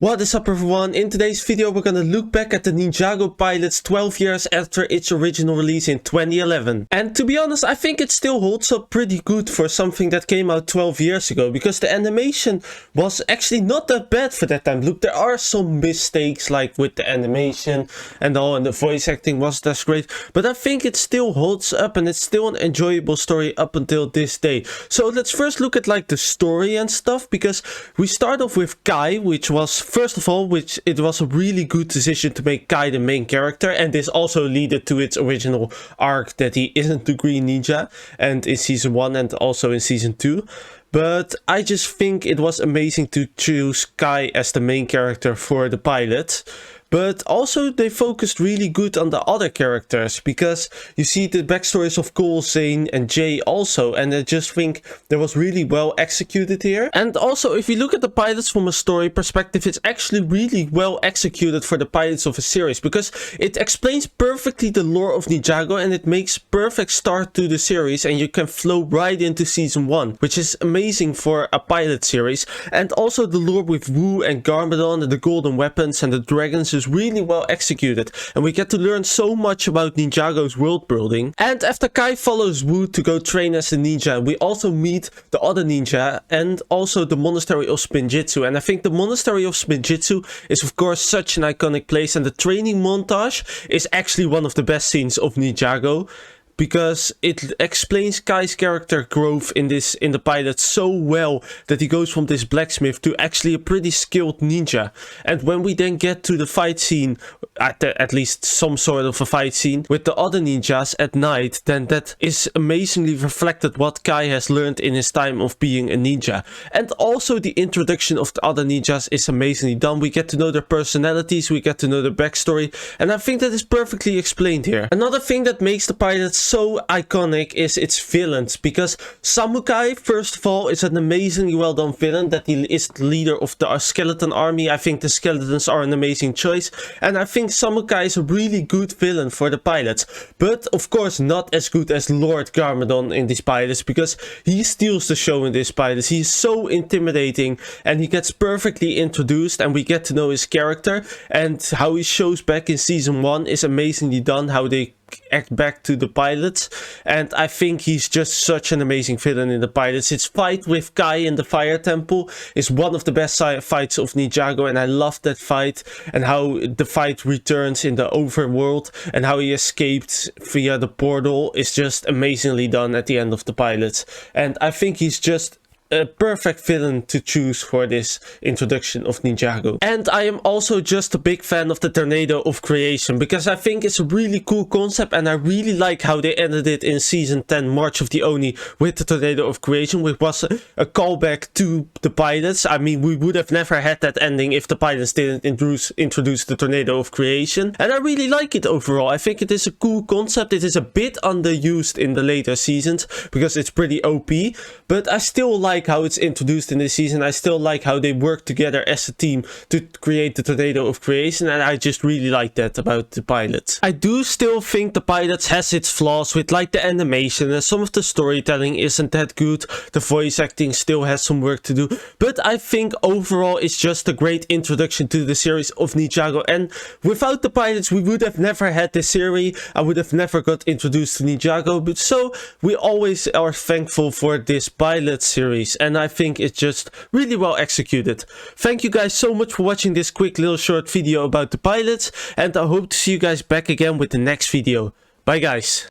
What is up everyone, in today's video we're gonna look back at the Ninjago pilots 12 years after its original release in 2011. And to be honest, I think it still holds up pretty good for something that came out 12 years ago, because the animation was actually not that bad for that time. Look, there are some mistakes like with the animation and all, and the voice acting wasn't as great, but I think it still holds up and it's still an enjoyable story up until this day. So let's first look at like the story and stuff, because we start off with Kai, which was first of all, it was a really good decision to make Kai the main character, and this also led to its original arc that he isn't the Green Ninja, and in season 1 and also in season 2. But I just think it was amazing to choose Kai as the main character for the pilot. But also they focused really good on the other characters, because you see the backstories of Cole, Zane and Jay also, and I just think that was really well executed here. And also if you look at the pilots from a story perspective, it's actually really well executed for the pilots of a series, because it explains perfectly the lore of Ninjago and it makes perfect start to the series, and you can flow right into season 1, which is amazing for a pilot series. And also the lore with Wu and Garmadon and the golden weapons and the dragons is really well executed, and we get to learn so much about Ninjago's world building. And after Kai follows Wu to go train as a ninja, we also meet the other ninja and also the Monastery of Spinjitzu. And I think the Monastery of Spinjitzu is of course such an iconic place, and the training montage is actually one of the best scenes of Ninjago, because it explains Kai's character growth in the pilot so well, that he goes from this blacksmith to actually a pretty skilled ninja. And when we then get to the fight scene, at least some sort of a fight scene with the other ninjas at night, then that is amazingly reflected what Kai has learned in his time of being a ninja. And also the introduction of the other ninjas is amazingly done. We get to know their personalities, we get to know their backstory, and I think that is perfectly explained here. Another thing that makes the pilot so iconic is its villains, because Samukai, first of all, is an amazingly well done villain, that he is the leader of the skeleton army. I think the skeletons are an amazing choice, and I think Samukai is a really good villain for the pilots, but of course not as good as Lord Garmadon in these pilots, because he steals the show in this pilot. He's so intimidating and he gets perfectly introduced, and we get to know his character, and how he shows back in season 1 is amazingly done, how they act back to the pilots. And I think he's just such an amazing villain in the pilots. His fight with Kai in the fire temple is one of the best fights of Ninjago, and I love that fight, and how the fight returns in the overworld and how he escaped via the portal is just amazingly done at the end of the pilots. And I think he's just a perfect villain to choose for this introduction of Ninjago. And I am also just a big fan of the Tornado of Creation, because I think it's a really cool concept, and I really like how they ended it in season 10, March of the Oni, with the Tornado of Creation, which was a callback to the pilots. I mean, we would have never had that ending if the pilots didn't introduce the Tornado of Creation, and I really like it overall. I think it is a cool concept. It is a bit underused in the later seasons because it's pretty OP, but I still like how it's introduced in this season. I still like how they work together as a team to create the Tornado of Creation, and I just really like that about the pilots. I do still think the pilots has its flaws with like the animation, and some of the storytelling isn't that good. The voice acting still has some work to do, but I think overall it's just a great introduction to the series of Ninjago, and without the pilots we would have never had this series. I would have never got introduced to Ninjago, but so we always are thankful for this pilot series, and I think it's just really well executed. Thank you guys so much for watching this quick little short video about the pilots, and I hope to see you guys back again with the next video. Bye guys.